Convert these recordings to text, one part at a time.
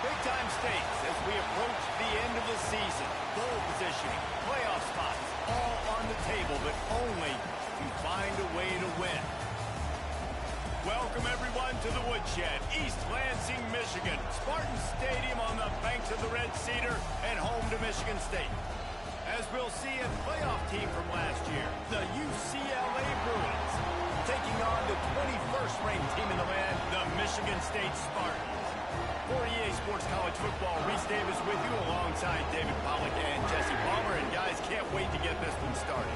Big-time stakes as we approach the end of the season. Goal positioning, playoff spots, all on the table, but only if you find a way to win. Welcome, everyone, to the Woodshed, East Lansing, Michigan. Spartan Stadium on the banks of the Red Cedar and home to Michigan State. As we'll see, a playoff team from last year, the UCLA Bruins, taking on the 21st ranked team in the land, the Michigan State Spartans. For EA Sports College Football, Reese Davis with you alongside David Pollack and Jesse Palmer. And guys, can't wait to get this one started.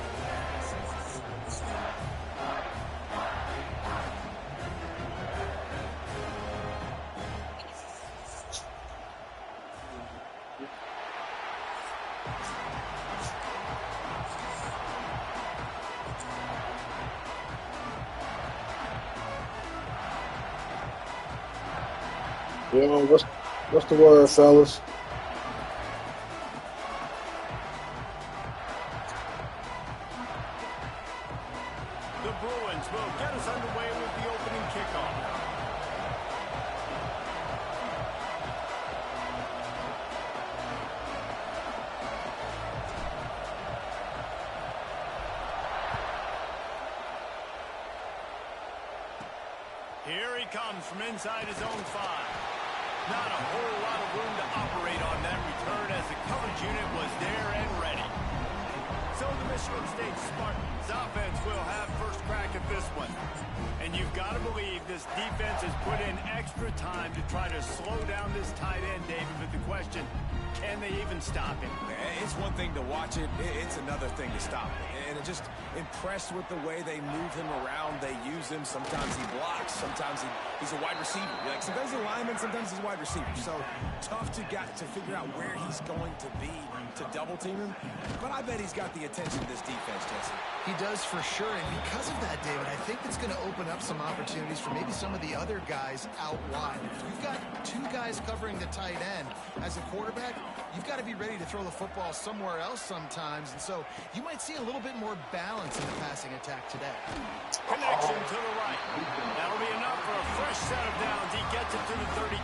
Yeah, what's the word, fellas? The Bruins will get us underway with the opening kickoff. Here he comes from inside his own 5. Not a whole lot of room to operate on that return as the coverage unit was there and ready. So the Michigan State Spartans offense will have first crack at this one. And you've got to believe this defense has put in extra time to try to slow down this tight end, David. But the question, can they even stop him? It's one thing to watch it. It's another thing to stop it. And just impressed with the way they move him around. They use him. Sometimes he blocks. Sometimes he's a wide receiver. Like sometimes he's a lineman. Sometimes he's a wide receiver. So tough to figure out where he's going to be to double team him. But I bet he's got the attention of this defense, Jesse. He does for sure. And because of that, David, I think it's going to open up some opportunities for maybe some of the other guys out wide. If you've got 2 guys covering the tight end as a quarterback, you've got to be ready to throw the football somewhere else sometimes. And so you might see a little bit more balance in the passing attack today. Connection to the right. That'll be enough for a fresh set of downs. He gets it to the 32.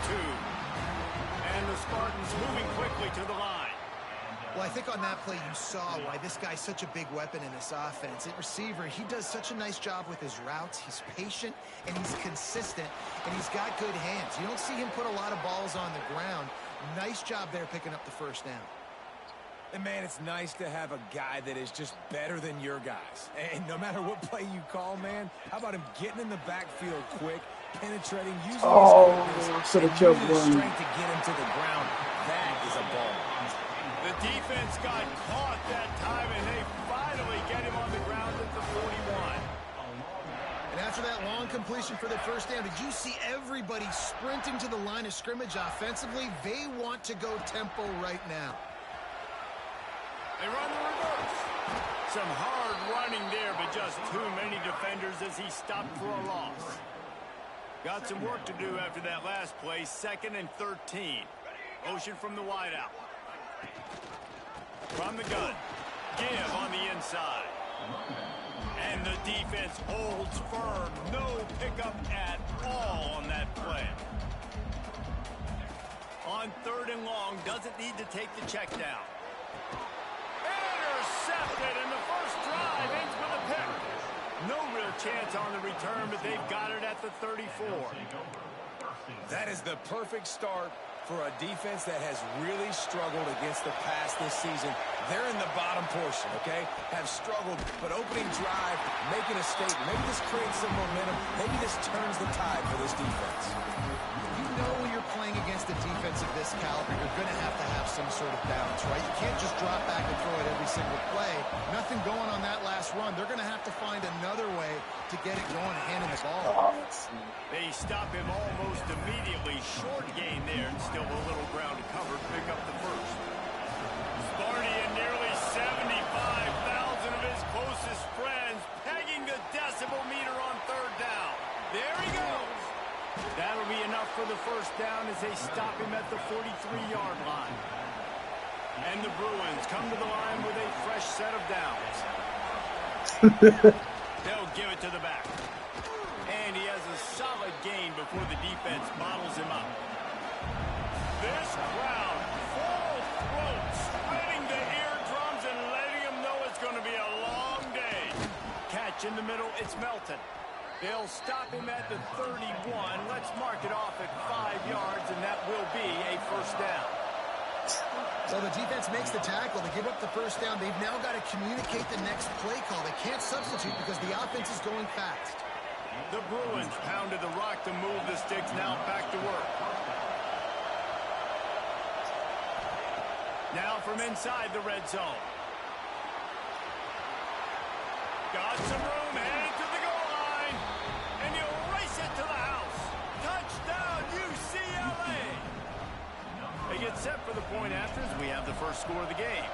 And the Spartans moving quickly to the line. Well, I think on that play you saw why this guy's such a big weapon in this offense. At receiver, he does such a nice job with his routes. He's patient, and he's consistent, and he's got good hands. You don't see him put a lot of balls on the ground. Nice job there picking up the first down. And, man, it's nice to have a guy that is just better than your guys. And no matter what play you call, man, how about him getting in the backfield quick, penetrating, using his quickness, and using his strength to get him to the ground. That is a ball. The defense got caught that time, and they finally get him on the ground at the 41. And after that long completion for the first down, did you see everybody sprinting to the line of scrimmage offensively? They want to go tempo right now. They run the reverse. Some hard running there, but just too many defenders as he stopped for a loss. Got some work to do after that last play. 2nd and 13. Motion from the wideout. From the gun. Give on the inside. And the defense holds firm. No pickup at all on that play. On 3rd and long, doesn't need to take the check down. Intercepted, and the first drive ends with a pick. No real chance on the return, but they've got it at the 34. That is the perfect start for a defense that has really struggled against the pass this season. They're in the bottom portion, okay? Have struggled, but opening drive, making a statement. Maybe this creates some momentum. Maybe this turns the tide for this defense. You know when you're playing against of this caliber, you're going to have some sort of balance, right? You can't just drop back and throw it every single play. Nothing going on that last run. They're going to have to find another way to get it going, handing the ball. They stop him almost immediately. Short gain there, and still a little ground to cover. Pick up the first. Sparty and nearly 75,000 of his closest friends pegging the decibel meter on third down. There he goes. That'll be enough for the first down as they stop him at the 43-yard line. And the Bruins come to the line with a fresh set of downs. They'll give it to the back. And he has a solid gain before the defense bottles him up. This crowd, full throat, spreading the eardrums and letting him know it's going to be a long day. Catch in the middle, it's Melton. They'll stop him at the 31. Let's mark it off at 5 yards, and that will be a first down. So the defense makes the tackle. They give up the first down. They've now got to communicate the next play call. They can't substitute because the offense is going fast. The Bruins pounded the rock to move the sticks. Now back to work. Now from inside the red zone. Got some room, headed to the goal line. And you race it to the house. Touchdown, UCLA. They get set for the point after as we have the first score of the game.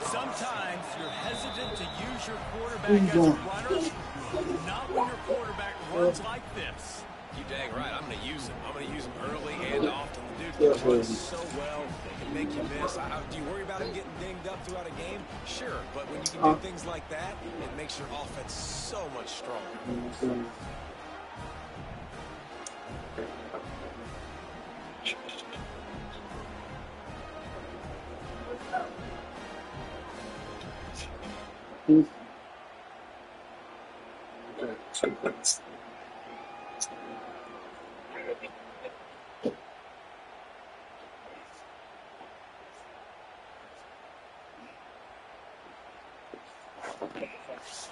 Sometimes you're hesitant to use your quarterback as a runner. Not when your quarterback runs like this. You dang right. I'm going to use him. I'm going to use him early and often. The dude can run so well. He can make you miss. Do you worry about him getting dinged up throughout a game? Sure. But when you can do things like that, it makes your offense so much stronger.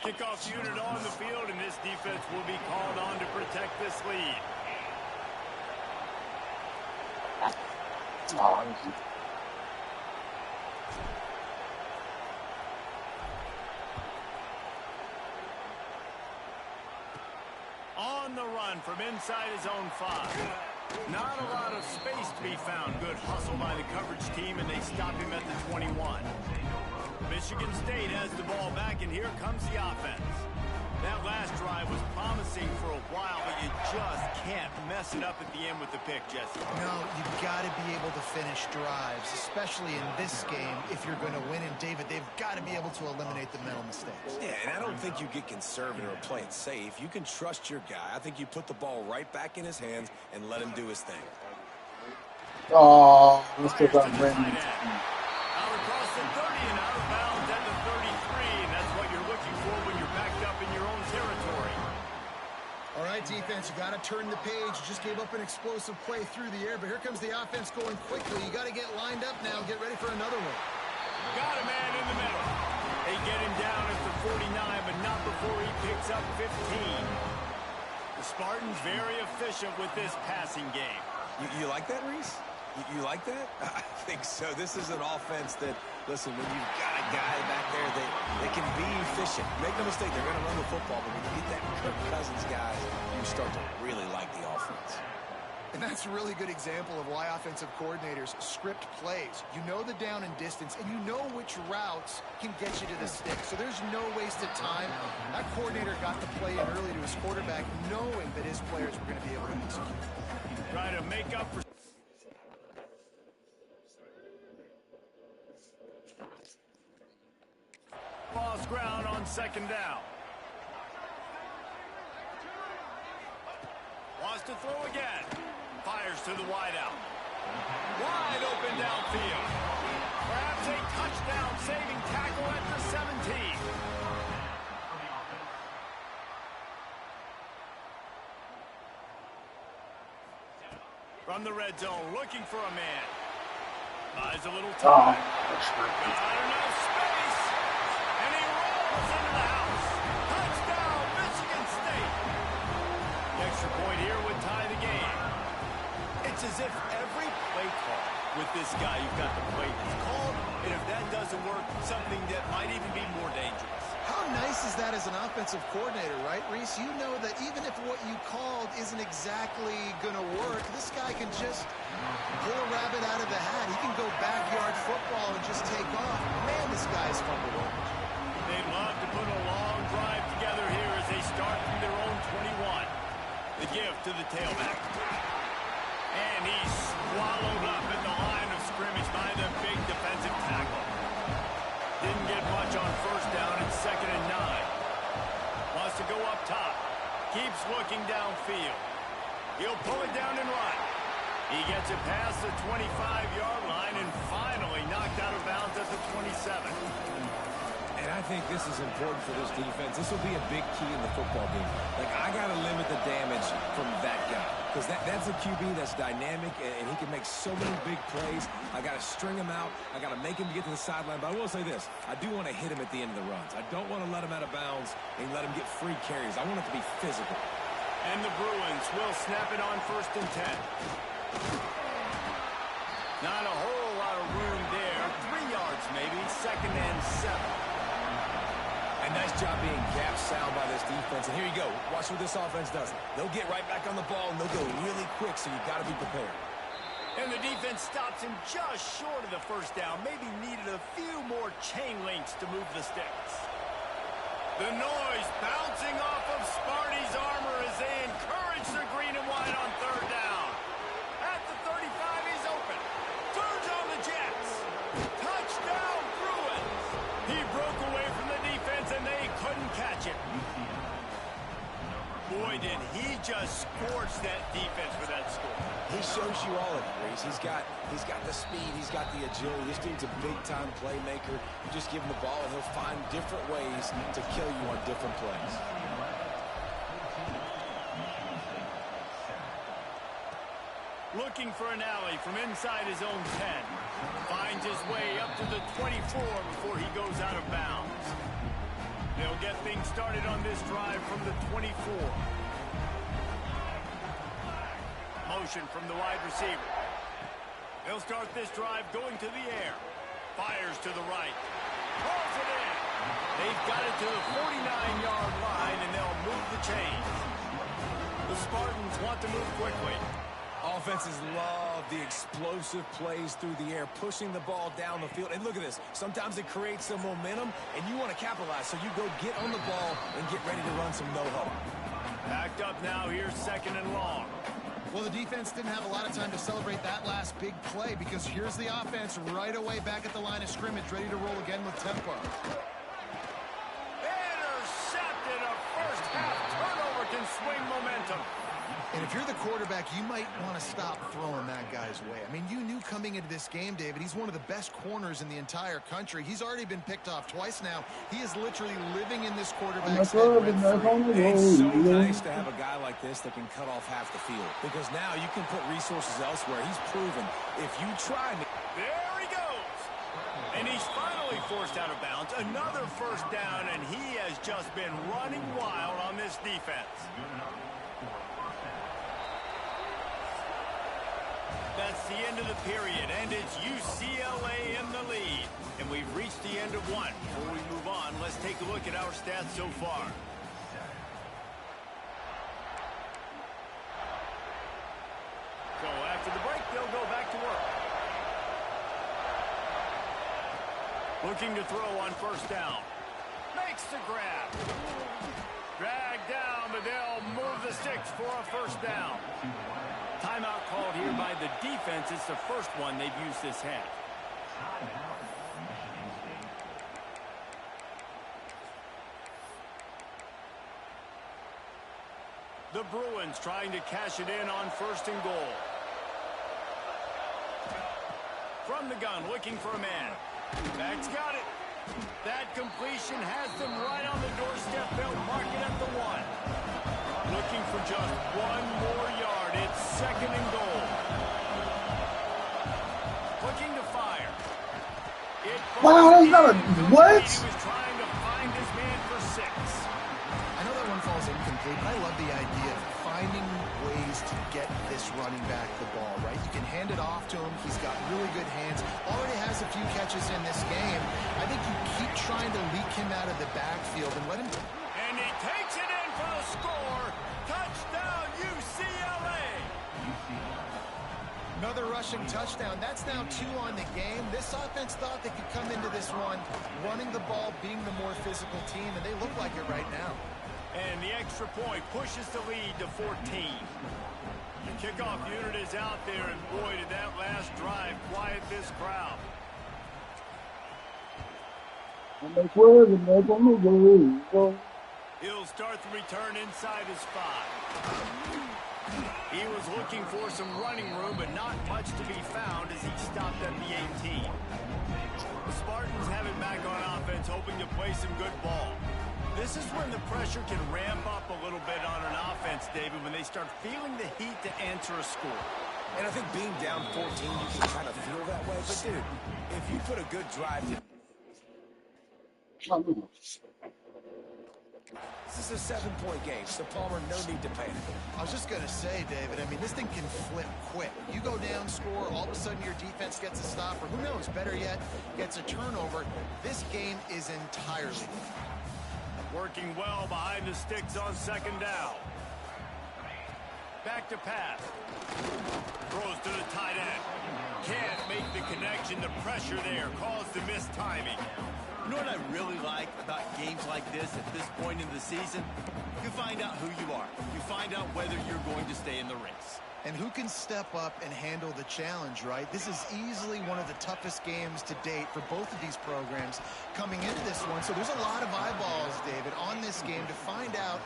Kickoff unit on the field, and this defense will be called on to protect this lead. On the run from inside his own 5. Not a lot of space to be found. Good hustle by the coverage team, and they stop him at the 21. Michigan State has the ball back, and here comes the offense. That last drive was promising for a while, but you just can't mess it up at the end with the pick, Jesse. No, you've got to be able to finish drives, especially in this game if you're going to win. And, David, they've got to be able to eliminate the mental mistakes. Yeah, and I don't think you get conservative or play it safe. You can trust your guy. I think you put the ball right back in his hands and let him do his thing. Oh, let's go back. Out across the 30 and out of bounds at the 33, and that's what you're looking for when you're backed up in your own territory. All right, defense, you got to turn the page. You just gave up an explosive play through the air, but here comes the offense going quickly. You got to get lined up now. Get ready for another one. Got a man in the middle. They get him down at the 49, but not before he picks up 15. The Spartans very efficient with this passing game. You like that, Reese? You like that? I think so. This is an offense that, listen, when you've got a guy back there, they can be efficient. Make no mistake, they're going to run the football, but when you get that Kirk Cousins guy, you start to really like the offense. And that's a really good example of why offensive coordinators script plays. You know the down and distance, and you know which routes can get you to the stick. So there's no wasted time. That coordinator got the play in early to his quarterback, knowing that his players were going to be able to execute. Try to make up for... Lost ground on second down. Wants to throw again. Fires to the wideout. Wide open downfield. Perhaps a touchdown-saving tackle at the 17. From the red zone, looking for a man. Buys a little time. Got enough space. And he rolls into the house. Touchdown, Michigan State. The extra point here would tie the game. It's It's as if every play call with this guy you've got the plate is called, and if that doesn't work, something that might even be more dangerous. How nice is that as an offensive coordinator, right, Reese? You know that even if what you called isn't exactly going to work, this guy can just pull a rabbit out of the hat. He can go backyard football and just take off. Man, this guy is fun to watch. They'd love to put a long drive together here as they start from their own 21. The give to the tailback. And he's swallowed up at the line of scrimmage by the big defensive tackle. Didn't get much on first down. It's 2nd and 9. Wants to go up top. Keeps looking downfield. He'll pull it down and run. He gets it past the 25-yard line and finally knocked out of bounds at the 27. And I think this is important for this defense. This will be a big key in the football game. Like, I got to limit the damage from that guy. Because that's a QB that's dynamic, and he can make so many big plays. I got to string him out. I got to make him get to the sideline. But I will say this. I do want to hit him at the end of the runs. I don't want to let him out of bounds and let him get free carries. I want it to be physical. And the Bruins will snap it on 1st and 10. Not a whole lot of room there. 3 yards maybe. 2nd and 7. A nice job being gap sound by this defense. And here you go. Watch what this offense does. They'll get right back on the ball, and they'll go really quick, so you got to be prepared. And the defense stops him just short of the first down. Maybe needed a few more chain links to move the sticks. The noise bouncing off of Sparty's armor as they encourage the green and white on 3rd down. At the 35, he's open. Turns on the Jets. Touchdown, Bruins. He broke away from the defense, and they couldn't catch him. Boy, did he just scorch that defense for that score. He shows you all of it, Reese. He's got the speed. He's got the agility. This dude's a big-time playmaker. You just give him the ball, and he'll find different ways to kill you on different plays. Looking for an alley from inside his own 10. Finds his way up to the 24 before he goes out of bounds. They'll get things started on this drive from the 24. Motion from the wide receiver. They'll start this drive going to the air. Fires to the right. Pulls it in. They've got it to the 49-yard line, and they'll move the chains. The Spartans want to move quickly. Offenses love the explosive plays through the air, pushing the ball down the field. And look at this. Sometimes it creates some momentum, and you want to capitalize. So you go get on the ball and get ready to run some no-huddle. Backed up now. Here's 2nd and long. Well, the defense didn't have a lot of time to celebrate that last big play because here's the offense right away back at the line of scrimmage, ready to roll again with tempo. Intercepted. A first-half turnover can swing momentum. And if you're the quarterback, you might want to stop throwing that guy's way. I mean, you knew coming into this game, David, he's one of the best corners in the entire country. He's already been picked off twice now. He is literally living in this quarterback's head rent-free. It's so nice to have a guy like this that can cut off half the field. Because now you can put resources elsewhere. He's proven if you try me. There he goes. And he's finally forced out of bounds. Another first down, and he has just been running wild on this defense. That's the end of the period, and it's UCLA in the lead. And we've reached the end of one. Before we move on, let's take a look at our stats so far. So after the break, they'll go back to work. Looking to throw on first down. Makes the grab. Dragged down, but they'll move the sticks for a first down. Timeout called here by the defense. It's the first one they've used this half. The Bruins trying to cash it in on 1st and goal. From the gun, looking for a man. Back's got it. That completion has them right on the doorstep. They'll mark it at the 1. Looking for just one more yard. It's 2nd and goal. Looking to fire. Wow, that's not a what? He was trying to find his man for 6. I know that one falls incomplete, but I love the idea of finding ways to get this running back the ball, right? it off to him. He's got really good hands. Already has a few catches in this game. I think you keep trying to leak him out of the backfield and let him... And he takes it in for the score. Touchdown, UCLA. Another rushing touchdown. That's now 2 on the game. This offense thought they could come into this one running the ball, being the more physical team, and they look like it right now. And the extra point pushes the lead to 14. The kickoff unit is out there, and boy, did that last drive quiet this crowd. He'll start the return inside his 5. He was looking for some running room, but not much to be found as he stopped at the 18. The Spartans have it back on offense, hoping to play some good ball. This is when the pressure can ramp up a little bit on an offense, David, when they start feeling the heat to answer a score. And I think being down 14, you can kind of feel that way. But, dude, if you put a good drive... This is a 7-point game, so Palmer, no need to panic. I was just going to say, David, I mean, this thing can flip quick. You go down, score, all of a sudden your defense gets a stop, or who knows, better yet, gets a turnover. This game is entirely different. Working well behind the sticks on second down. Back to pass. Throws to the tight end. Can't make the connection. The pressure there caused the missed timing. You know what I really like about games like this at this point in the season? You find out who you are. You find out whether you're going to stay in the race. And who can step up and handle the challenge, right? This is easily one of the toughest games to date for both of these programs coming into this one. So there's a lot of eyeballs, David, on this game to find out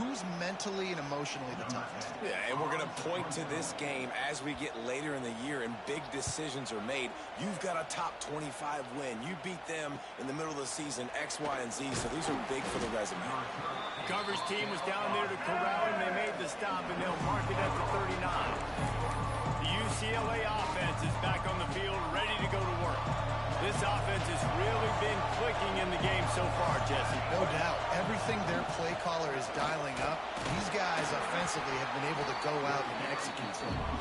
who's mentally and emotionally the toughest. Yeah, and we're going to point to this game as we get later in the year and big decisions are made. You've got a top 25 win. You beat them in the middle of the season, X, Y, and Z, so these are big for the resume. The coverage team was down there to corral him. They made the stop, and they'll mark it at the 39. The UCLA offense is back on the field, ready to go to work. This offense has really been clicking in the game so far, Jesse. No doubt. Everything their play caller is dialing up, these guys offensively have been able to go out and execute.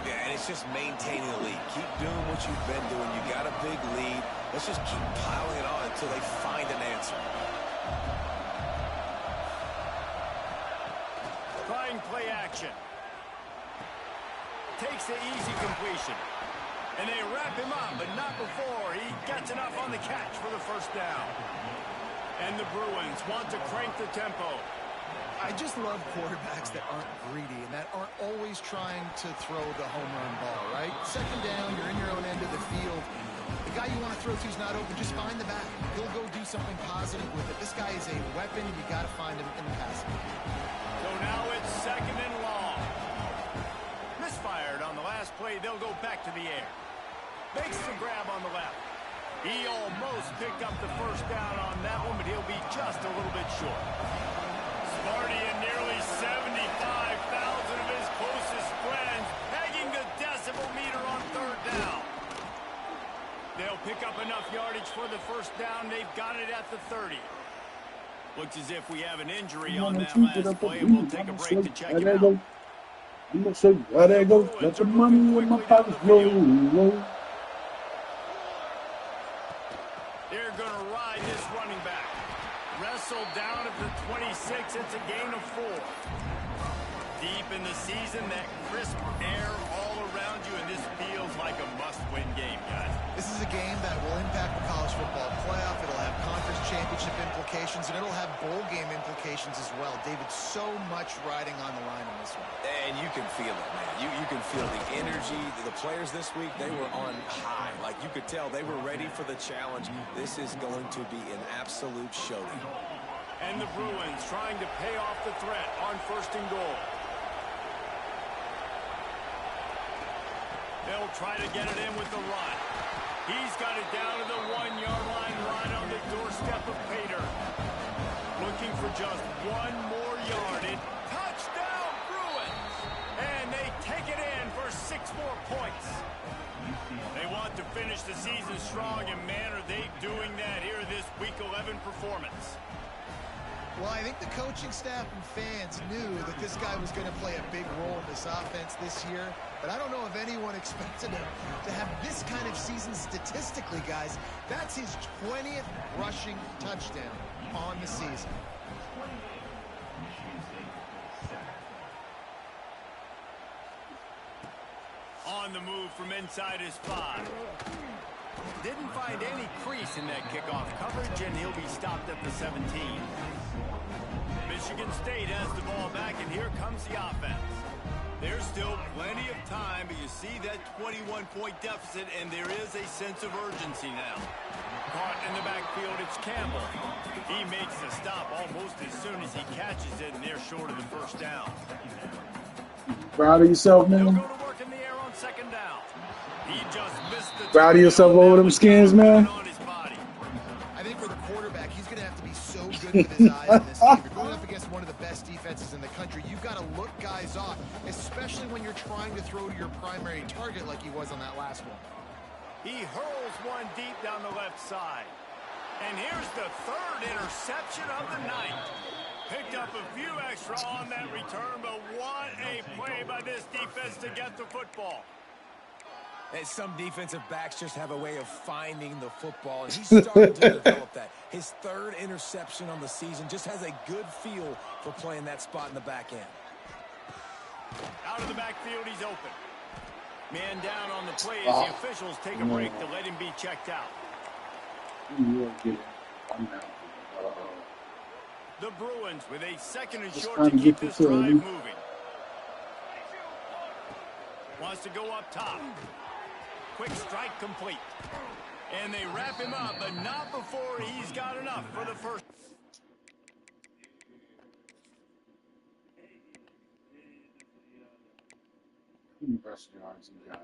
Yeah, and it's just maintaining the lead. Keep doing what you've been doing. You got a big lead. Let's just keep piling it on until they find an answer. Trying play action. Takes the easy completion. And they wrap him up, but not before he gets enough on the catch for the first down. And the Bruins want to crank the tempo. I just love quarterbacks that aren't greedy and that aren't always trying to throw the home run ball, right? Second down, you're in your own end of the field. The guy you want to throw to is not open. Just find the back. He'll go do something positive with it. This guy is a weapon. You got to find him in the passing. So now it's second and long. Misfired on the last play. They'll go back to the air. Makes the grab on the left. He almost picked up the first down on that one, but he'll be just a little bit short. Sparty and nearly 75,000 of his closest friends pegging the decibel meter on third down. They'll pick up enough yardage for the first down. They've got it at the 30. Looks as if we have an injury on that last play, and we'll take a break to check it out. I'm gonna say, there you go. Let the money in my pockets roll. They're going to ride this running back. Wrestled down at the 26. It's a gain of 4. Deep in the season, that crisp air all around you, and this feels like a must-win game, guys. This is a game that will impact the college football playoff. It'll have conference championship implications, and it'll have bowl game implications as well. David, so much riding on the line in this one. And you can feel it, man. You can feel the energy. The players this week, they were on high. Like, you could tell they were ready for the challenge. This is going to be an absolute showdown. And the Bruins trying to pay off the threat on first and goal. They'll try to get it in with the run. He's got it down to the 1-yard line right on the doorstep of Pater. Looking for just one more yardage. Touchdown, Bruins! And they take it in for 6 more points. They want to finish the season strong, and man, are they doing that here this Week 11 performance. Well, I think the coaching staff and fans knew that this guy was going to play a big role in this offense this year, but I don't know if anyone expected him to have this kind of season statistically, guys. That's his 20th rushing touchdown on the season. On the move from inside his 5. Didn't find any crease in that kickoff coverage, and he'll be stopped at the 17. Michigan State has the ball back, and here comes the offense. There's still plenty of time, but you see that 21-point deficit, and there is a sense of urgency now. Caught in the backfield, it's Campbell. He makes the stop almost as soon as he catches it, and they're short of the first down. Proud of yourself, man. They'll go to work in the air on second down. He just missed the Proud of yourself over them skins, man. I think for the quarterback, he's going to have to be so good with his eyes in this game. You're going up against one of the best defenses in the country. You've got to look guys off, especially when you're trying to throw to your primary target like he was on that last one. He hurls one deep down the left side. And here's the third interception of the night. Picked up a few extra on that return, but what a play by this defense to get the football. And some defensive backs just have a way of finding the football, and he's starting to develop that. His third interception on the season, just has a good feel for playing that spot in the back end. Out of the backfield, he's open. Man down on the play as the officials take a break to let him be checked out. The Bruins with a second and short to keep this drive moving. Wants to go up top. Quick strike complete. And they wrap him up, but not before he's got enough for the first. Best yards you got.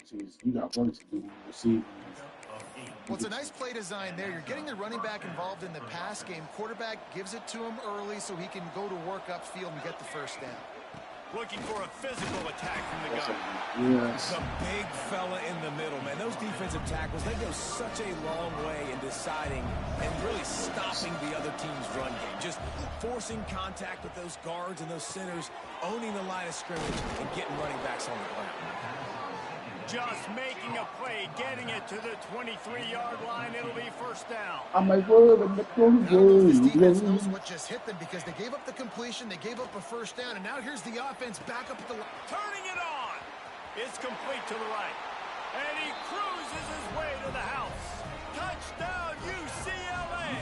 Geez, you got work to do receiving. Well, it's a nice play design there. You're getting the running back involved in the pass game. Quarterback gives it to him early so he can go to work upfield and get the first down. Looking for a physical attack from the guy. Yes. The big fella in the middle, man. Those defensive tackles, they go such a long way in deciding and really stopping the other team's run game. Just forcing contact with those guards and those centers, owning the line of scrimmage, and getting running backs on the ground. Just making a play, getting it to the 23-yard line. It'll be first down. I'm like, whoa, the This defense knows what just hit them because they gave up the completion, they gave up a first down, and now here's the offense back up at the line. Turning it on. It's complete to the right. And he cruises his way to the house. Touchdown, UCLA.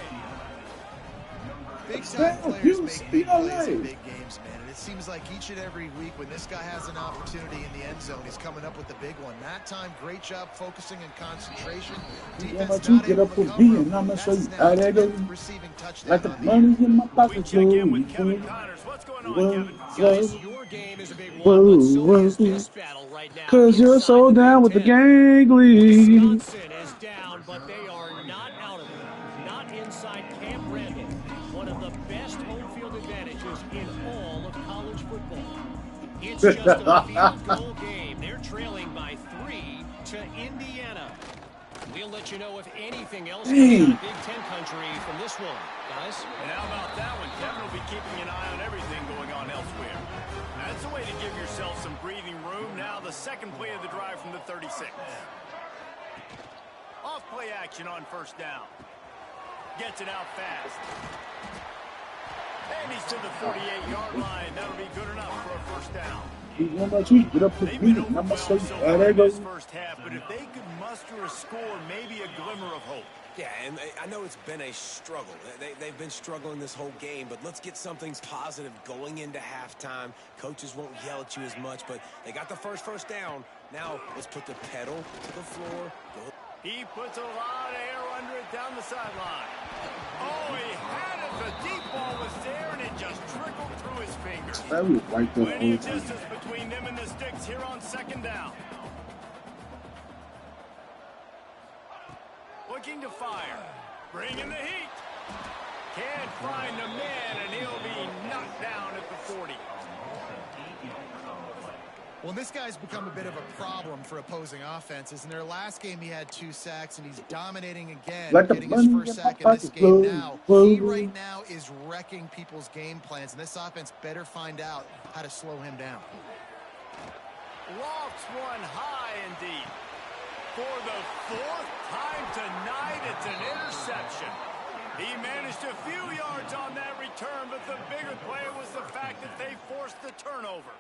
Big-time players make big plays in big games, man. And it seems like each and every week when this guy has an opportunity in the end zone, he's coming up with the big one. That time, great job focusing and concentration. Defense not able to cover him. That's his now 10th receiving touchdown on the year. We check in with Kevin Connors. What's going on, Kevin? Your game is a big one, but so is this battle right now. Cause you're so down with the gang league. Wisconsin is down, but they are not out of it. Not inside Camp Randall. One of the best home field advantages in all of college football. It's just a field goal game. They're trailing by 3 to Indiana. We'll let you know if anything else comes out of Big Ten country from this one, guys. And how about that one? Kevin will be keeping an eye on everything going on elsewhere. That's a way to give yourself some breathing room. Now the second play of the drive from the 36. Off play action on first down. Gets it out fast. And he's to the 48-yard line. That'll be good enough for a first down. Get up They've been overwhelmed so far in this first half, but if they could muster a score, maybe a glimmer of hope. Yeah, and I know it's been a struggle. They've been struggling this whole game, but let's get something positive going into halftime. Coaches won't yell at you as much, but they got the first down. Now let's put the pedal to the floor. Go. He puts a lot of air under it down the sideline. Oh, he had it. The deep ball was there, and it just trickled through his fingers. That was right there. Plenty of distance between them and the sticks here on second down. Looking to fire. Bringing the heat. Can't find a man, and he'll be knocked down at the 40. Well, this guy's become a bit of a problem for opposing offenses. In their last game, he had 2 sacks, and he's dominating again, Like getting his first sack in this game now. He right now is wrecking people's game plans, and this offense better find out how to slow him down. Lofts one high and deep. For the 4th time tonight, it's an interception. He managed a few yards on that return, but the bigger play was the fact that they forced the turnover.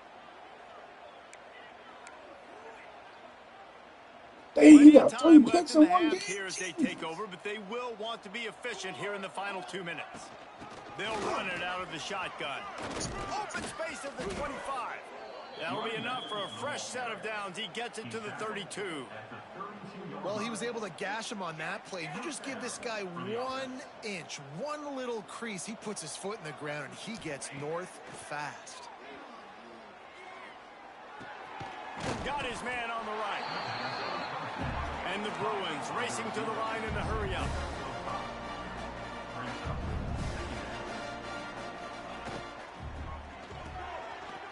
Hey, you got 3 picks in one game? Here as they take over, but they will want to be efficient here in the final 2 minutes. They'll run it out of the shotgun. Open space at the 25. That'll be enough for a fresh set of downs. He gets it to the 32. Well, he was able to gash him on that play. You just give this guy 1 inch, one little crease. He puts his foot in the ground, and he gets north fast. Got his man on the right. And the Bruins racing to the line in the hurry-up.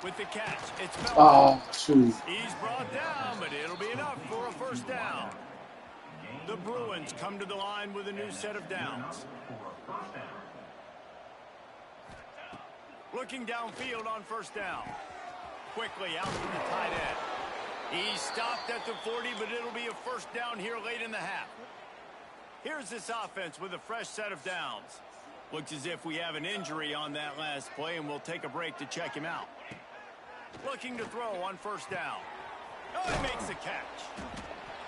With the catch, it's Melton. Oh, shoot. He's brought down, but it'll be enough for a first down. The Bruins come to the line with a new set of downs. Looking downfield on first down. Quickly out to the tight end. He's stopped at the 40, but it'll be a first down here late in the half. Here's this offense with a fresh set of downs. Looks as if we have an injury on that last play, and we'll take a break to check him out. Looking to throw on first down. Oh, he makes the catch.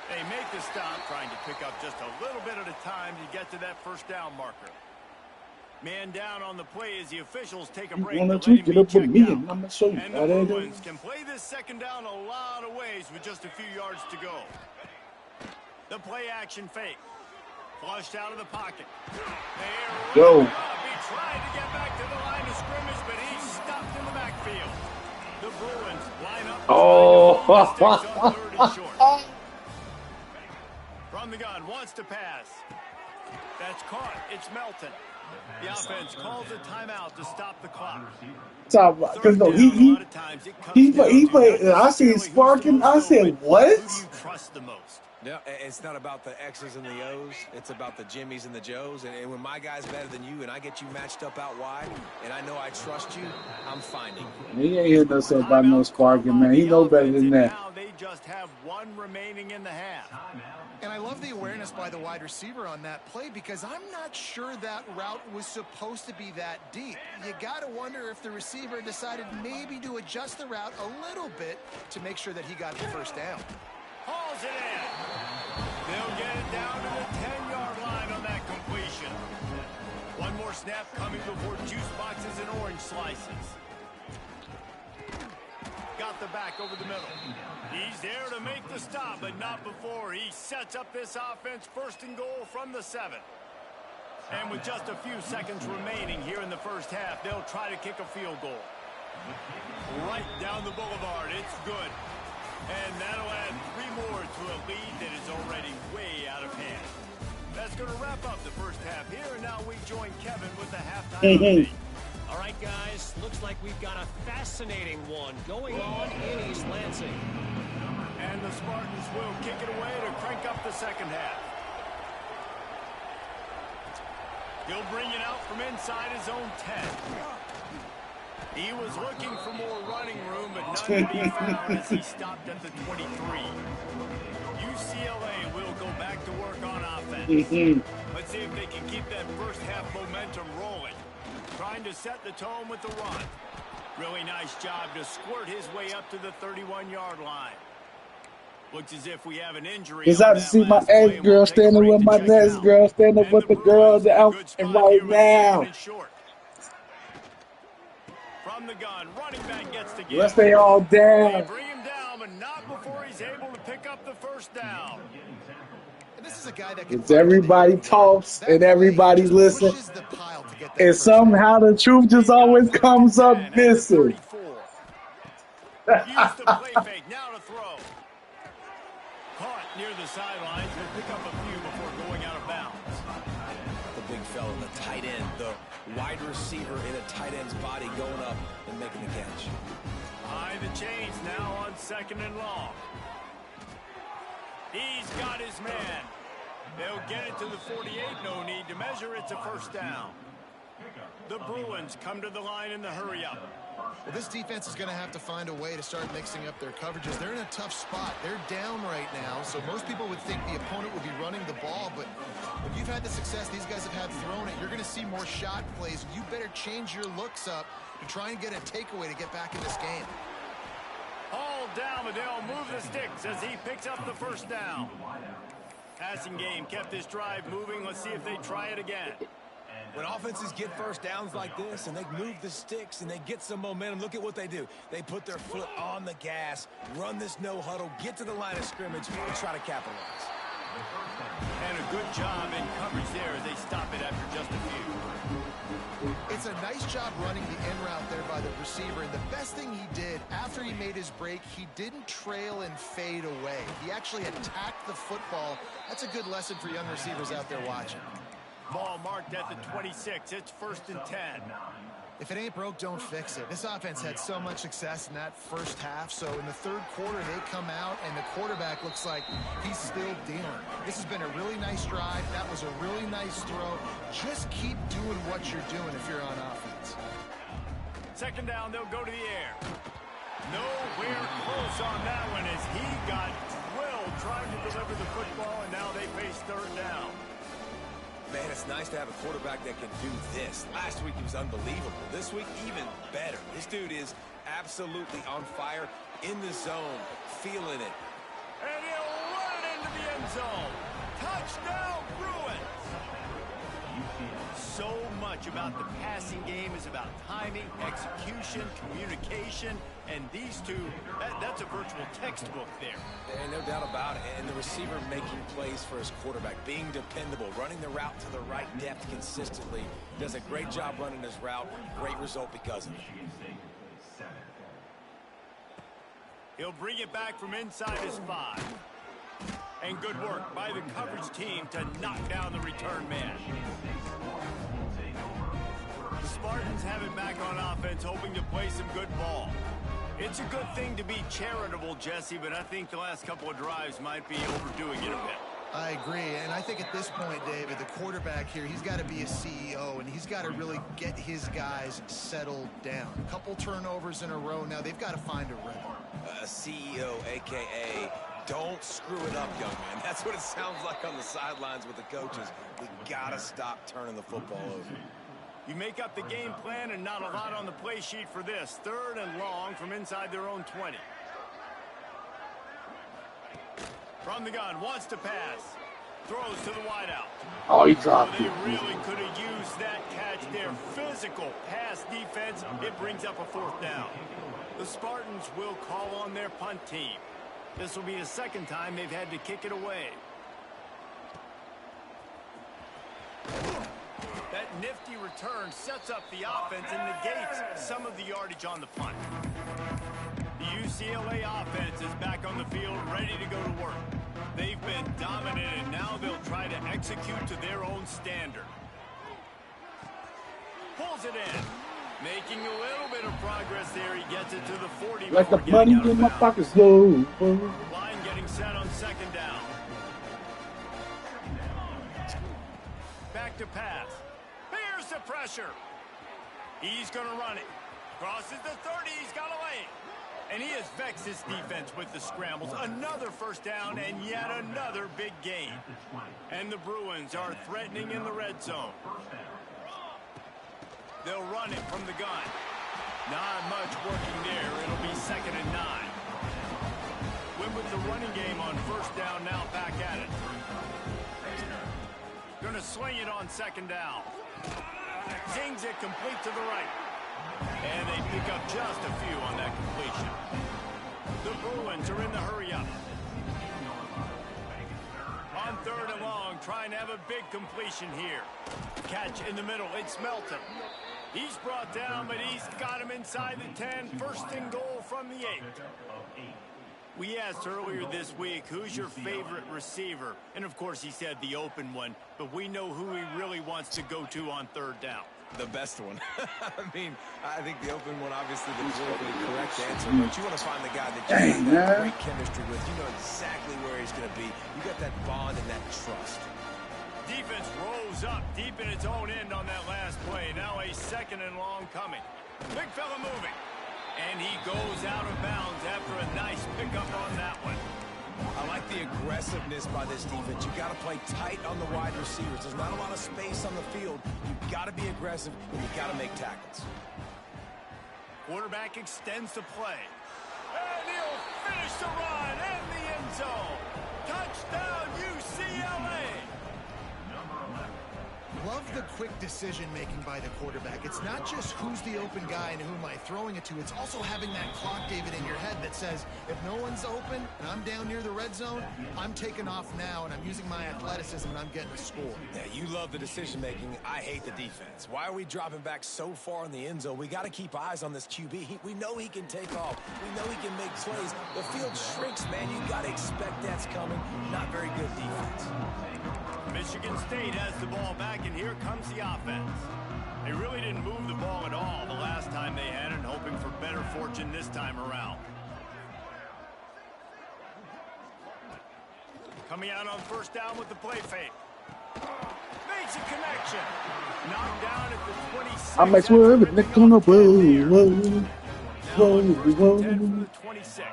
They make the stop, trying to pick up just a little bit at a time to get to that first down marker. Man down on the play as the officials take a break. Why don't you get up with me and I'm going to show you and how the that Bruins is. can play this second down a lot of ways with just a few yards to go. The play action fake. Flushed out of the pocket. Go. He tried to get back to the line of scrimmage, but he's stopped in the backfield. The Bruins line up. Oh. From the gun, wants to pass. That's caught. It's Melton. The offense calls a timeout to stop the clock. Because no, I see sparking. I said, what? Who do you trust the most? No, it's not about the X's and the O's. It's about the Jimmys and the Joes. And when my guy's better than you and I get you matched up out wide and I know I trust you, I'm finding you. He ain't hear nothing about no sparking, man. He know better than that. Now they just have 1 remaining in the half. And I love the awareness by the wide receiver on that play because I'm not sure that route was supposed to be that deep. You got to wonder if the receiver decided maybe to adjust the route a little bit to make sure that he got the first down. Hauls it in. They'll get it down to the 10-yard line on that completion. One more snap coming before juice boxes and orange slices. Got the back over the middle. He's there to make the stop, but not before he sets up this offense first and goal from the 7. And with just a few seconds remaining here in the first half, they'll try to kick a field goal. Right down the boulevard. It's good. And that'll add 3 more to a lead that is already way out of hand. That's going to wrap up the first half here, and now we join Kevin with the halftime update. All right, guys, looks like we've got a fascinating one going on in East Lansing. And the Spartans will kick it away to crank up the second half. He'll bring it out from inside his own 10. He was looking for more running room, but none to be found as he stopped at the 23. UCLA will go back to work on offense. Let's see if they can keep that first half momentum rolling. Trying to set the tone with the run. Really nice job to squirt his way up to the 31-yard line. Looks as if we have an injury. It's out to see my ex-girl standing with my next girl, standing with the girl out and right now. From the gun, running back gets to get. Let's stay all down. They bring him down, but not before he's able to pick up the first down. And this is a guy that It's everybody talks and everybody listens. And somehow the truth just always comes up missing. Use the play fake, now to throw. Caught near the sidelines, will pick up a few before going out of bounds. The big fella, the tight end, the wide receiver in a tight end's body going up and making the catch. Behind the chains now on 2nd and long. He's got his man. They'll get it to the 48. No need to measure. It's a first down. The Bruins come to the line in the hurry-up. Well, this defense is going to have to find a way to start mixing up their coverages. They're in a tough spot. They're down right now, so most people would think the opponent would be running the ball, but when you've had the success these guys have had throwing it, you're going to see more shot plays. You better change your looks up to try and get a takeaway to get back in this game. All down, but they'll move the sticks as he picks up the first down. Passing game kept this drive moving. Let's see if they try it again. When offenses get first downs like this and they move the sticks and they get some momentum, look at what they do. They put their foot on the gas, run this no huddle, get to the line of scrimmage, and try to capitalize. And a good job in coverage there as they stop it after just a few. It's a nice job running the in route there by the receiver, and the best thing he did after he made his break, he didn't trail and fade away. He actually attacked the football. That's a good lesson for young receivers out there watching. Ball marked at the 26. It's 1st and 10. If it ain't broke, don't fix it. This offense had so much success in that first half, so in the third quarter, they come out, and the quarterback looks like he's still dealing. This has been a really nice drive. That was a really nice throw. Just keep doing what you're doing if you're on offense. 2nd down, they'll go to the air. Nowhere close on that one as he got drilled trying to deliver the football, and now they face 3rd down. Man, it's nice to have a quarterback that can do this. Last week he was unbelievable. This week, even better. This dude is absolutely on fire, in the zone, feeling it. And he'll run it into the end zone. Touchdown, Bruins! So much about the passing game is about timing, execution, communication, and these two, that's a virtual textbook there. And no doubt about it. And the receiver making plays for his quarterback, being dependable, running the route to the right depth consistently. Does a great job running his route. Great result because of it. He'll bring it back from inside his 5. And good work by the coverage team to knock down the return man. The Spartans have it back on offense, hoping to play some good ball. It's a good thing to be charitable, Jesse, but I think the last couple of drives might be overdoing it a bit. I agree, and I think at this point, David, the quarterback here, he's got to be a CEO, and he's got to really get his guys settled down. A couple turnovers in a row. Now they've got to find a rhythm. A CEO, a.k.a. don't screw it up, young man. That's what it sounds like on the sidelines with the coaches. We got to stop turning the football over. You make up the game plan and not a lot on the play sheet for this. 3rd and long from inside their own 20. From the gun, wants to pass. Throws to the wideout. Oh, he dropped They it. really could have used that catch there. Physical pass defense. It brings up a 4th down. The Spartans will call on their punt team. This will be the 2nd time they've had to kick it away. That nifty return sets up the offense and negates some of the yardage on the punt. The UCLA offense is back on the field, ready to go to work. They've been dominant, and now they'll try to execute to their own standard. Pulls it in. Making a little bit of progress there. He gets it to the 40. Like the money in my pocket slow. Line getting set on 2nd down. Back to pass. Here's the pressure. He's going to run it. Crosses the 30. He's got a lane. And he has vexed his defense with the scrambles. Another 1st down and yet another big gain. And the Bruins are threatening in the red zone. They'll run it from the gun. Not much working there. It'll be 2nd and 9. Win with the running game on 1st down, now back at it. Going to swing it on 2nd down. Zings it complete to the right. And they pick up just a few on that completion. The Bruins are in the hurry-up. On 3rd and long, trying to have a big completion here. Catch in the middle. It's Melton. He's brought down, but he's got him inside the 10. 1st and goal from the 8. We asked earlier this week, who's your favorite receiver? And, of course, he said the open one, but we know who he really wants to go to on 3rd down. The best one. I mean, I think the open one, obviously, the politically correct answer, but you want to find the guy that you have that great chemistry with. You know exactly where he's going to be. You got that bond and that trust. Defense rolls up deep in its own end on that last play. Now a 2nd and long coming. Big fella moving. And he goes out of bounds after a nice pickup on that one. I like the aggressiveness by this defense. You got to play tight on the wide receivers. There's not a lot of space on the field. You got to be aggressive, and you got to make tackles. Quarterback extends the play. And he'll finish the run in the end zone. Touchdown, UCLA. Love the quick decision-making by the quarterback. It's not just who's the open guy and who am I throwing it to. It's also having that clock, David, in your head that says, if no one's open and I'm down near the red zone, I'm taking off now and I'm using my athleticism and I'm getting a score. Yeah, you love the decision-making. I hate the defense. Why are we dropping back so far in the end zone? We got to keep eyes on this QB. We know he can take off. We know he can make plays. The field shrinks, man. You got to expect that's coming. Not very good defense. Michigan State has the ball back, and here comes the offense. They really didn't move the ball at all the last time they had it, and hoping for better fortune this time around. Coming out on 1st down with the play fake. Makes a connection. Knocked down at the 26. I might swerve and Nick on the road. Whoa. 26.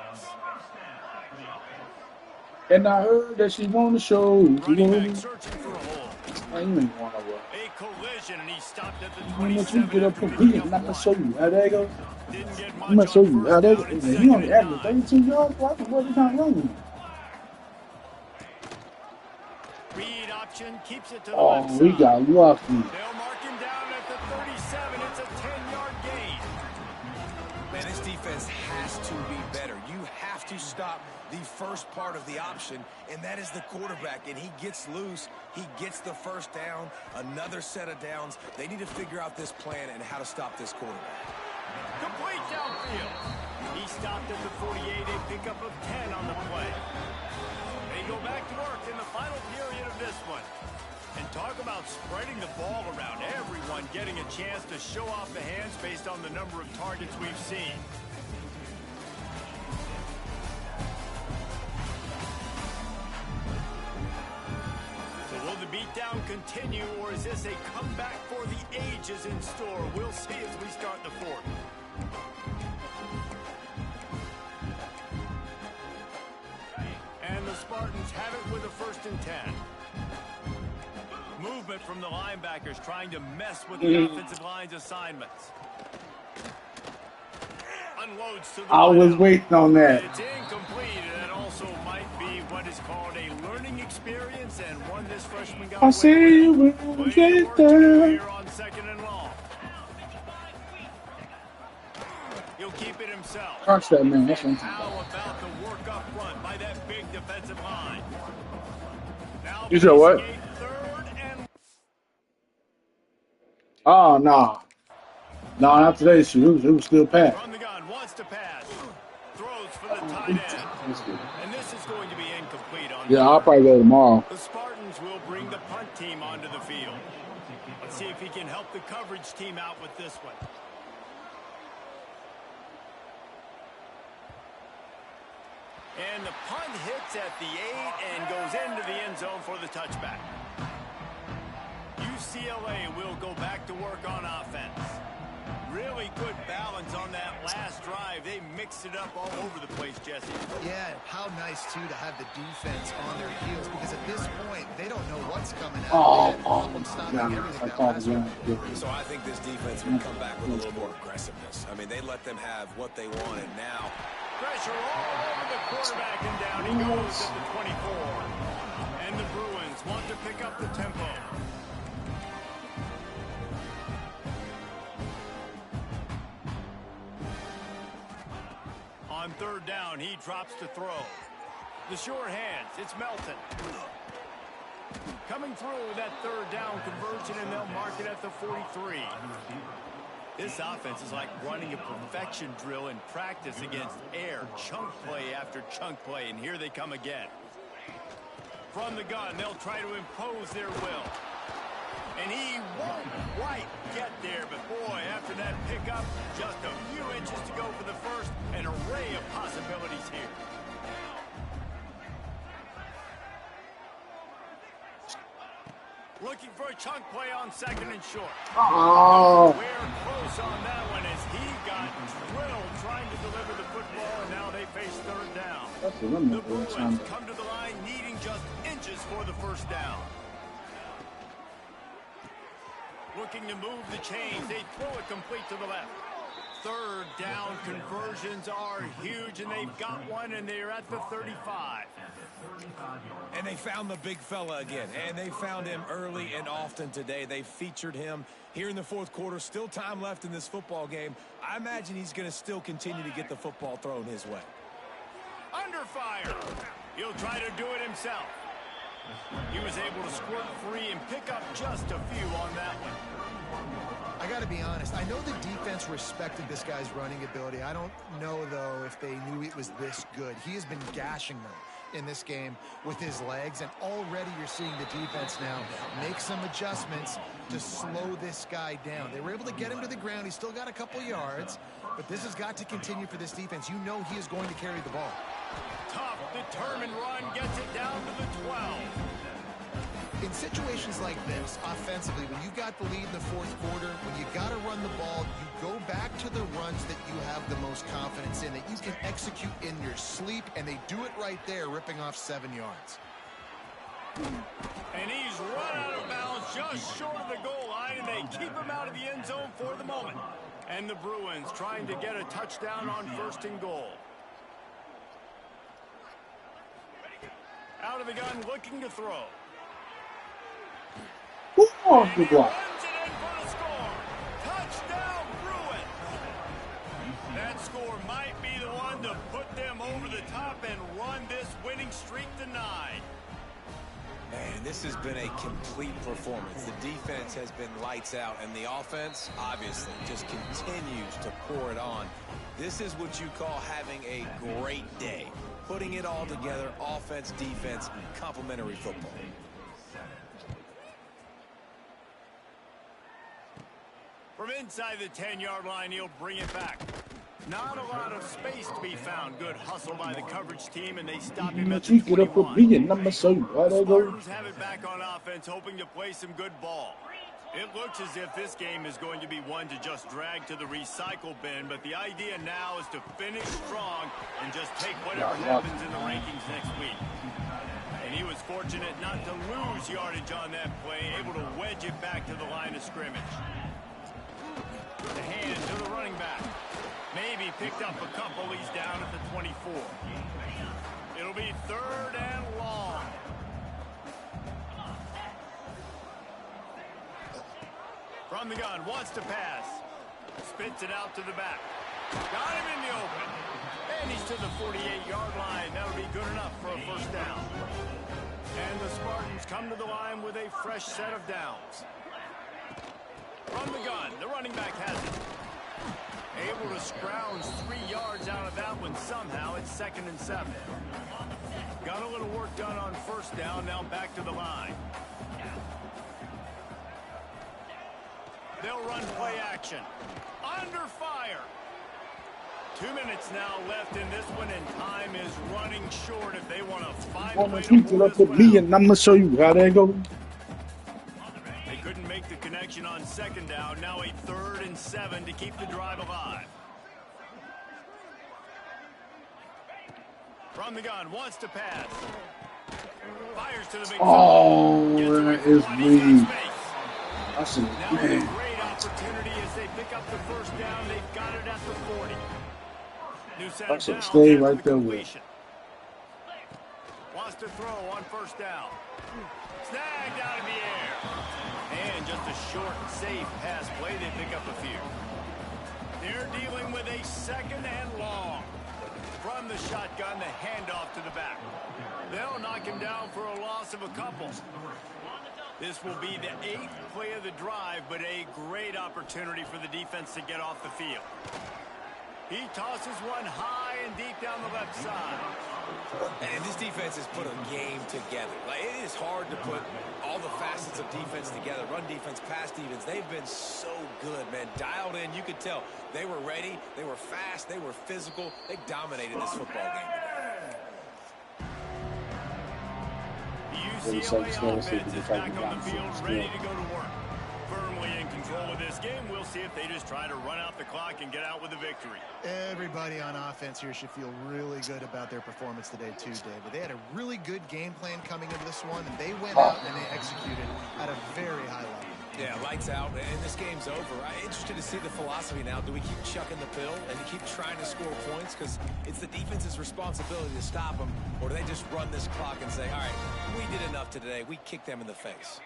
And I heard that she won the show. Running back searching for a hole. I ain't want to work. A collision, and he stopped at the I'm 27. gonna get up from here and I'm gonna show you how that goes. Didn't get much I'm gonna show you how that on goes. first He down only and averaged 32 yards. Why the fuck he can't run? Read option keeps it to the Oh, left we side. got lucky. They'll mark him down at the 37. It's a 10-yard gain. Man, this defense has to be better. You have to stop the first part of the option, and that is the quarterback. And he gets loose. He gets the 1st down, another set of downs. They need to figure out this plan and how to stop this quarterback. Complete downfield. He stopped at the 48. A pickup of 10 on the play. They go back to work in the final period of this one. And talk about spreading the ball around. Everyone getting a chance to show off the hands based on the number of targets we've seen. So will the beatdown continue, or is this a comeback for the ages in store? We'll see as we start the 4th. And the Spartans have it with a 1st and 10. Movement from the linebackers trying to mess with the offensive line's assignments. Unloads to the I was wideout. waiting on that. It's incomplete, and that also might be what is called a learning experience, and one this freshman got I away see with. you when Plenty you of get work to do there. here on 2nd and long. He'll keep it himself. Crunch that man. That's what I'm talking How about. about the work up front by that big defensive line? Now You said what? facing a 3rd and Oh, no. No, not today's shoot. It was still packed. from the gun, wants to pass. Throws for the tight end. That's good. And this is going to be incomplete on Yeah, I'll probably go tomorrow. The Spartans will bring the punt team onto the field. Let's see if he can help the coverage team out with this one. And the punt hits at the 8 and goes into the end zone for the touchback. UCLA will go back to work on offense. Really good balance on that last drive. They mixed it up all over the place, Jesse. Yeah, how nice, too, to have the defense on their heels, because at this point, they don't know what's coming out. Oh, They had problems stopping yeah, everything I that called last the week. game. So I think this defense would come back with a little more aggressiveness. I mean, they let them have what they wanted. Now, Pressure all over the quarterback, and down he goes at the 24. And the Bruins want to pick up the tempo. On 3rd down, he drops to throw. The sure hands, it's Melton. Coming through that 3rd down conversion, and they'll mark it at the 43. This offense is like running a perfection drill in practice against air. Chunk play after chunk play, and here they come again. From the gun, they'll try to impose their will. And he won't quite get there, but boy, after that pickup, just a few inches to go for the first. An array of possibilities here. Looking for a chunk play on second and short. Oh. We're close on that one as he got drilled trying to deliver the football, and now they face third down. The Bruins come to the line needing just inches for the first down. Looking to move the chains. They throw it complete to the left. Third down conversions are huge, and they've got one, and they're at the 35. And they found the big fella again, and they found him early and often today. They featured him here in the fourth quarter. Still time left in this football game. I imagine he's going to still continue to get the football thrown his way. Under fire. He'll try to do it himself. He was able to squirt free and pick up just a few on that one. I got to be honest. I know the defense respected this guy's running ability. I don't know, though, if they knew it was this good. He has been gashing them in this game with his legs, and already you're seeing the defense now make some adjustments to slow this guy down. They were able to get him to the ground. He's still got a couple yards, but this has got to continue for this defense. You know he is going to carry the ball. Tough, determined run gets it down to the 12. In situations like this, offensively, when you got the lead in the fourth quarter, when you got to run the ball, you go back to the runs that you have the most confidence in, that you can execute in your sleep, and they do it right there, ripping off 7 yards. And he's run out of bounds just short of the goal line, and they keep him out of the end zone for the moment. And the Bruins trying to get a touchdown on first and goal. Out of the gun, looking to throw. Oh, good block. Runs it in for the score. Touchdown, Bruins. That score might be the one to put them over the top and run this winning streak to 9. Man, this has been a complete performance. The defense has been lights out, and the offense, obviously, just continues to pour it on. This is what you call having a great day. Putting it all together, offense, defense, complementary football. From inside the 10-yard line, he'll bring it back. Not a lot of space to be found. Good hustle by the coverage team, and they stop him at the 21. Spartans have it back on offense, hoping to play some good ball. It looks as if this game is going to be one to just drag to the recycle bin, but the idea now is to finish strong and just take whatever happens in the rankings next week. And he was fortunate not to lose yardage on that play, able to wedge it back to the line of scrimmage. The hand to the running back. Maybe picked up a couple. He's down at the 24. It'll be third and long. From the gun, wants to pass. Spits it out to the back. Got him in the open. And he's to the 48-yard line. That'll be good enough for a first down. And the Spartans come to the line with a fresh set of downs. From the gun, the running back has it. Able to scrounge 3 yards out of that one somehow. It's 2nd and 7. Got a little work done on first down, now back to the line. They'll run play action. Under fire. 2 minutes now left in this one, and time is running short if they want to find a way to pull this one out. I'm going to show you how they go. They couldn't make the connection on second down. Now a 3rd and 7 to keep the drive alive. From the gun, wants to pass. Fires to the big Oh, that is weak. That's a now a great opportunity as they pick up the first down. They've got it at the 40. New center That's a down stay after right the there with. completion. Wants to throw on first down. Snagged out of the air. And just a short, safe pass play. They pick up a few. They're dealing with a 2nd and long. From the shotgun, the handoff to the back. They'll knock him down for a loss of a couple. This will be the 8th play of the drive, but a great opportunity for the defense to get off the field. He tosses one high and deep down the left side. And this defense has put a game together. Like, it is hard to put all the facets of defense together. Run defense, pass defense. They've been so good, man. Dialed in. You could tell they were ready. They were fast. They were physical. They dominated this football game today. UCLA offense is back on the field, ready to go to work. Firmly in control of this game. We'll see if they just try to run out the clock and get out with a victory. Everybody on offense here should feel really good about their performance today too, David. They had a really good game plan coming into this one, and they went out and they executed at a very high level. Yeah, lights out, and this game's over. I'm interested to see the philosophy now. Do we keep chucking the pill and keep trying to score points? Because it's the defense's responsibility to stop them. Or do they just run this clock and say, all right, we did enough today. We kicked them in the face.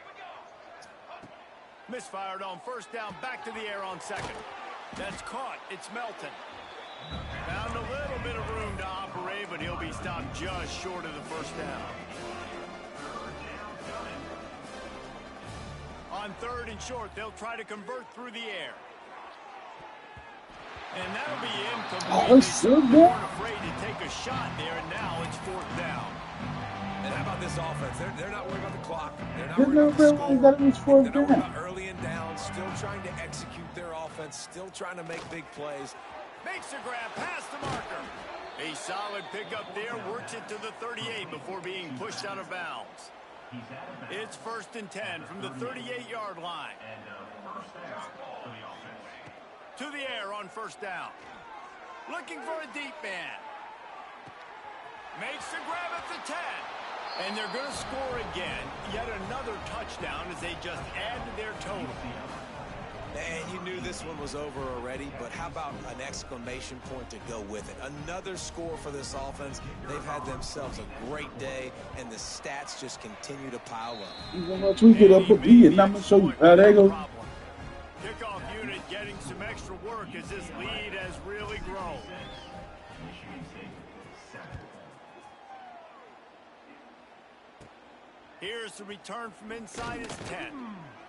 Misfired on first down, back to the air on second. That's caught. It's Melton. Found a little bit of room to operate, but he'll be stopped just short of the first down. On third and short, they'll try to convert through the air. And that'll be incomplete. They weren't afraid to take a shot there, and now it's fourth down. And how about this offense? They're not worried about the clock. They're not They're worried about the score. that it was fourth They're not worried down. about early and down, still trying to execute their offense, still trying to make big plays. Makes a grab past the marker. A solid pickup there, works it to the 38 before being pushed out of bounds. It's 1st and 10 from the 38-yard line. To the air on first down. Looking for a deep man. Makes the grab at the 10. And they're going to score again. Yet another touchdown as they just add to their total. And you knew this one was over already, but how about an exclamation point to go with it? Another score for this offense. They've had themselves a great day, and the stats just continue to pile up. You're going to tweak it up a bit, and I'm going to show you. There you go. Kickoff unit getting some extra work as this lead has really grown. Here's the return from inside his 10.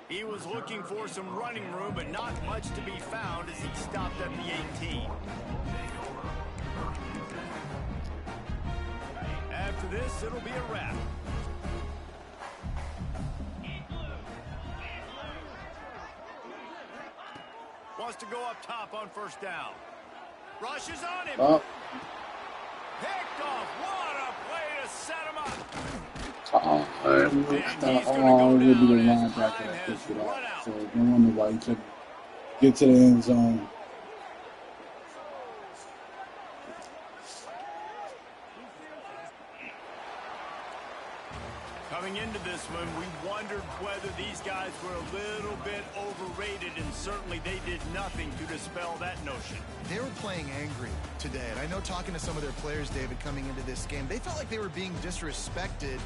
He was looking for some running room, but not much to be found as he stopped at the 18. After this, it'll be a wrap. Wants to go up top on first down. Rushes on him. Picked off. What a play to set him up. It would be the linebacker that picked it up. So no wonder why he couldn't get to the end zone. Coming into this one, we wondered whether these guys were a little bit overrated, and certainly they did nothing to dispel that notion. They were playing angry today, and I know talking to some of their players, David, coming into this game, they felt like they were being disrespected